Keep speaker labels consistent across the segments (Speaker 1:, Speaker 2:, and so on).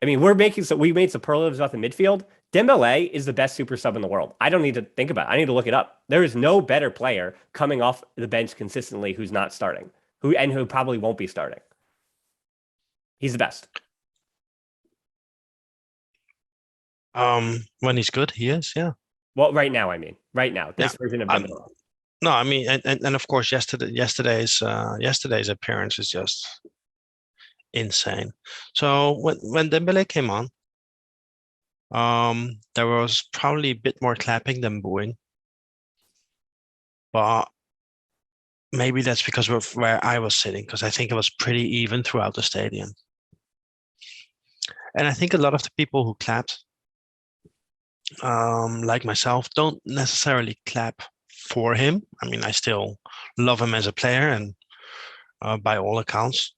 Speaker 1: I mean, we made superlatives about the midfield. Dembele is the best super sub in the world. I don't need to think about it. I need to look it up. There is no better player coming off the bench consistently who's not starting, who probably won't be starting. He's the best.
Speaker 2: When he's good, he is, yeah.
Speaker 1: Well, right now, I mean, right now,
Speaker 2: Yeah.
Speaker 1: this version of
Speaker 2: Um,
Speaker 1: Dembele.
Speaker 2: no, I mean, and of course, yesterday's appearance is just insane. So when Dembele came on, there was probably a bit more clapping than booing, but maybe that's because of where I was sitting, because I think it was pretty even throughout the stadium. And I think a lot of the people who clapped, like myself, don't necessarily clap for him. I mean, I still love him as a player, and by all accounts,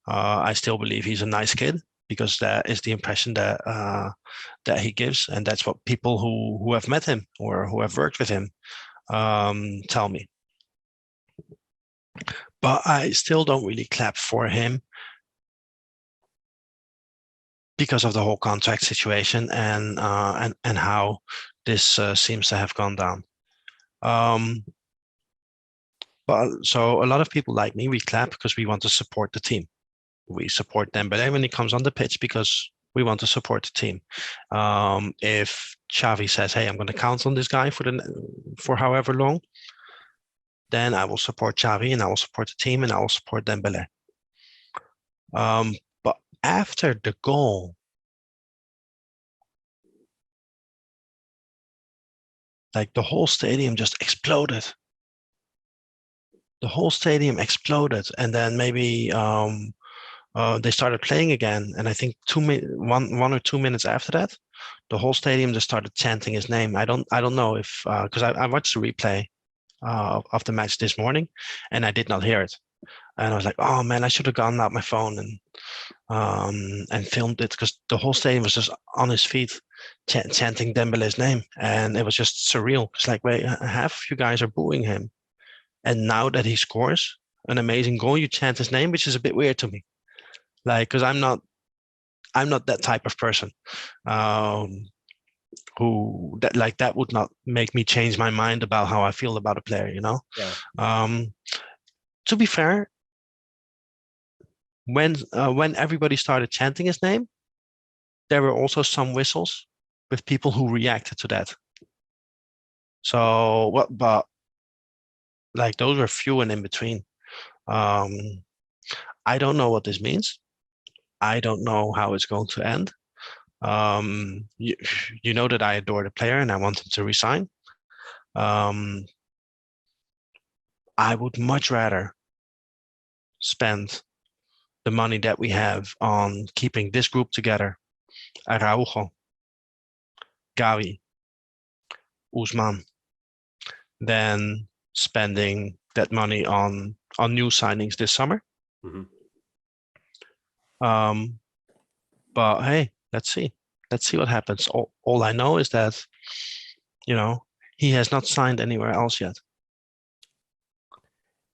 Speaker 2: I still believe he's a nice kid because that is the impression that he gives, and that's what people who have met him or who have worked with him tell me. But I still don't really clap for him because of the whole contract situation and how this seems to have gone down. Um, but so a lot of people like me, we clap because we want to support the team. We support Dembele when he comes on the pitch because we want to support the team. If Xavi says, "Hey, I'm going to count on this guy for however long," then I will support Xavi and I will support the team and I will support Dembele. But after the goal, like the whole stadium just exploded. The whole stadium exploded, and then maybe they started playing again. And I think 1 or 2 minutes after that, the whole stadium just started chanting his name. I don't know if because I watched the replay of the match this morning, and I did not hear it. And I was like, oh man, I should have gotten out my phone and filmed it because the whole stadium was just on his feet chanting Dembele's name, and it was just surreal. It's like, wait, half of you guys are booing him, and now that he scores an amazing goal, you chant his name, which is a bit weird to me. Like, because I'm not that type of person. Um, who that like that would not make me change my mind about how I feel about a player, you know.
Speaker 1: Yeah.
Speaker 2: Um, to be fair, when everybody started chanting his name, there were also some whistles with people who reacted to that. So what? But like those were few and in between. Um, I don't know what this means. I don't know how it's going to end. You, you know that I adore the player and I want him to resign. Um, I would much rather spend the money that we have on keeping this group together. Araujo, Gavi, Ousmane, than spending that money on new signings this summer.
Speaker 1: Mm-hmm.
Speaker 2: Um, but hey, let's see. Let's see what happens. All I know is that, you know, he has not signed anywhere else yet.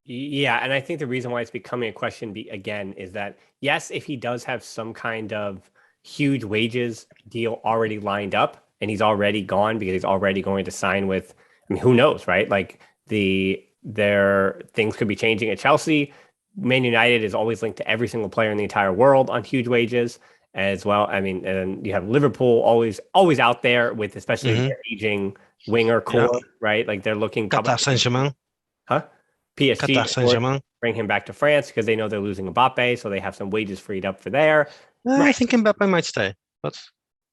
Speaker 1: Yeah, and I think the reason why it's becoming a question again is that yes, if he does have some kind of huge wages deal already lined up and he's already gone because he's already going to sign with, I mean, who knows, right? Like their things could be changing at Chelsea. Man United is always linked to every single player in the entire world on huge wages as well. I mean, and you have Liverpool always out there with especially
Speaker 2: Hmm.
Speaker 1: their aging winger
Speaker 2: Yeah,
Speaker 1: core, right? Like they're looking
Speaker 2: Qatar
Speaker 1: probably,
Speaker 2: Saint-Germain,
Speaker 1: huh? PSG,
Speaker 2: Qatar
Speaker 1: of course,
Speaker 2: Saint-Germain.
Speaker 1: bring him back to France because they know they're losing Mbappe, so they have some wages freed up for there.
Speaker 2: I
Speaker 1: Right.
Speaker 2: think Mbappe might stay, but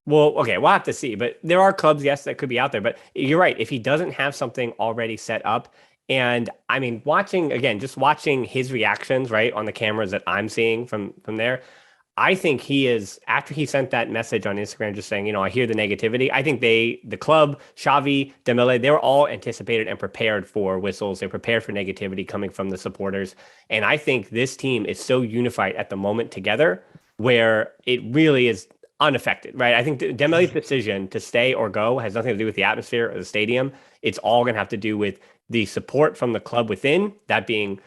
Speaker 1: Well, okay, we'll have to see. But there are clubs, yes, that could be out there. But you're right. If he doesn't have something already set up, and I mean, just watching his reactions, right, on the cameras that I'm seeing from there, I think he is, after he sent that message on Instagram just saying, I hear the negativity. I think the club, Xavi, Dembele, they were all anticipated and prepared for whistles. They're prepared for negativity coming from the supporters. And I think this team is so unified at the moment together where it really is unaffected, right? I think Dembele's decision to stay or go has nothing to do with the atmosphere or the stadium. It's all going to have to do with the support from the club within, that being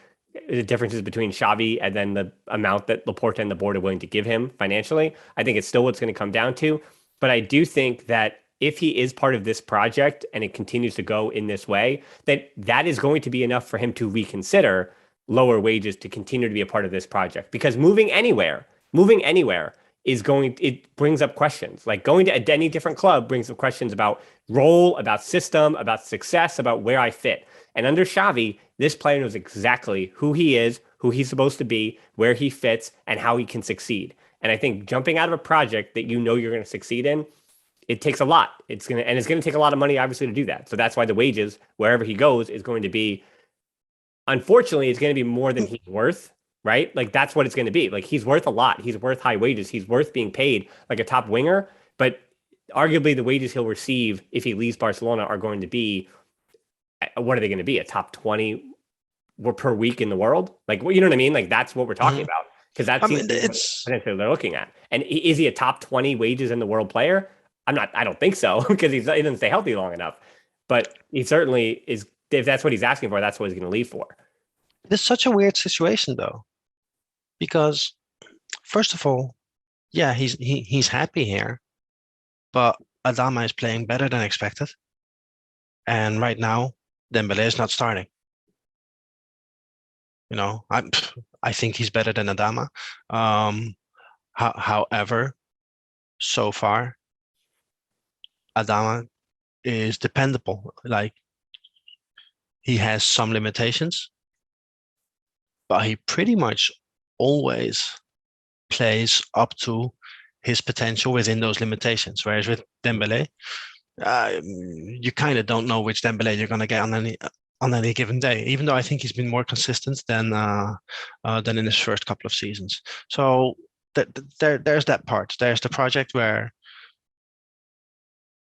Speaker 1: the differences between Xavi and then the amount that Laporta and the board are willing to give him financially. I think it's still what's going to come down to. But I do think that if he is part of this project and it continues to go in this way, that is going to be enough for him to reconsider lower wages to continue to be a part of this project. Because moving anywhere it brings up questions. Like going to any different club brings up questions about role, about system, about success, about where I fit. And under Xavi, this player knows exactly who he is, who he's supposed to be, where he fits, and how he can succeed. And I think jumping out of a project that you know you're going to succeed in, it takes a lot. It's going to take a lot of money, obviously, to do that. So that's why the wages, wherever he goes, is going to be, unfortunately, it's going to be more than he's worth, right? Like that's what it's going to be. Like he's worth a lot. He's worth high wages. He's worth being paid like a top winger. But arguably, the wages he'll receive if he leaves Barcelona are going to be, what are they going to be? A top 20 per week in the world? Like, you know what I mean? Like that's what we're talking about. Because that's potentially they're looking at. And is he a top 20 wages in the world player? I don't think so, because he doesn't stay healthy long enough. But he certainly is. If that's what he's asking for, that's what he's going to leave for.
Speaker 2: It's such a weird situation, though, because first of all, yeah, he's happy here, but Adama is playing better than expected, and right now Dembele is not starting. You know, I think he's better than Adama. However, so far, Adama is dependable. Like he has some limitations, but he pretty much always plays up to his potential within those limitations. Whereas with Dembele, you kind of don't know which Dembele you're going to get on any given day. Even though I think he's been more consistent than in his first couple of seasons. So there's that part. There's the project where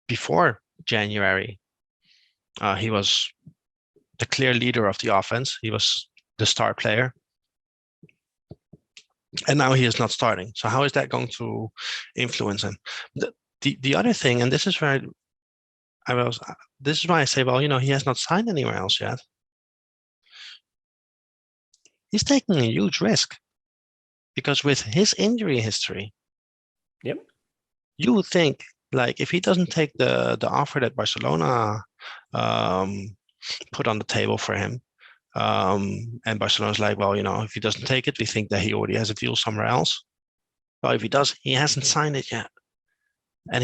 Speaker 2: before January, he was the clear leader of the offense. He was the star player. And now he is not starting. So how is that going to influence him? The other thing, and this is where this is why I say, well, you know, he has not signed anywhere else yet. He's taking a huge risk because with his injury history,
Speaker 1: yep,
Speaker 2: you would think like if he doesn't take the offer that Barcelona put on the table for him, and Barcelona's like, well, you know, if he doesn't take it, we think that he already has a deal somewhere else. Well, if he does, he hasn't signed it yet. And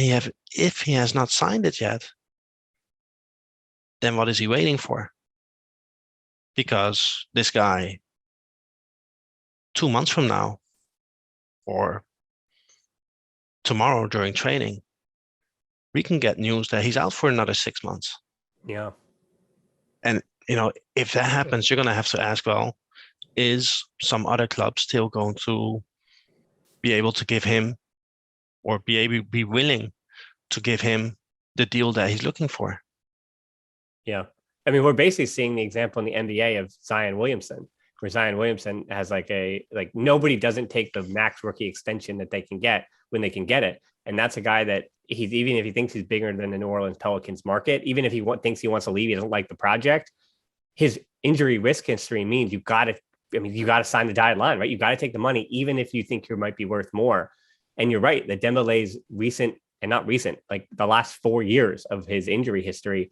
Speaker 2: if he has not signed it yet, then what is he waiting for? Because this guy, 2 months from now, or tomorrow during training, we can get news that he's out for another 6 months.
Speaker 1: Yeah.
Speaker 2: And, you know, if that happens, you're going to have to ask, well, is some other club still going to be able to give him or be willing to give him the deal that he's looking for?
Speaker 1: Yeah. I mean, we're basically seeing the example in the NBA of Zion Williamson, where Zion Williamson has like nobody doesn't take the max rookie extension that they can get when they can get it. And that's a guy that even if he thinks he's bigger than the New Orleans Pelicans market, even if he thinks he wants to leave, he doesn't like the project, his injury risk history means you got to sign the dotted line, right? You got to take the money, even if you think you might be worth more. And you're right, that Dembele's like the last 4 years of his injury history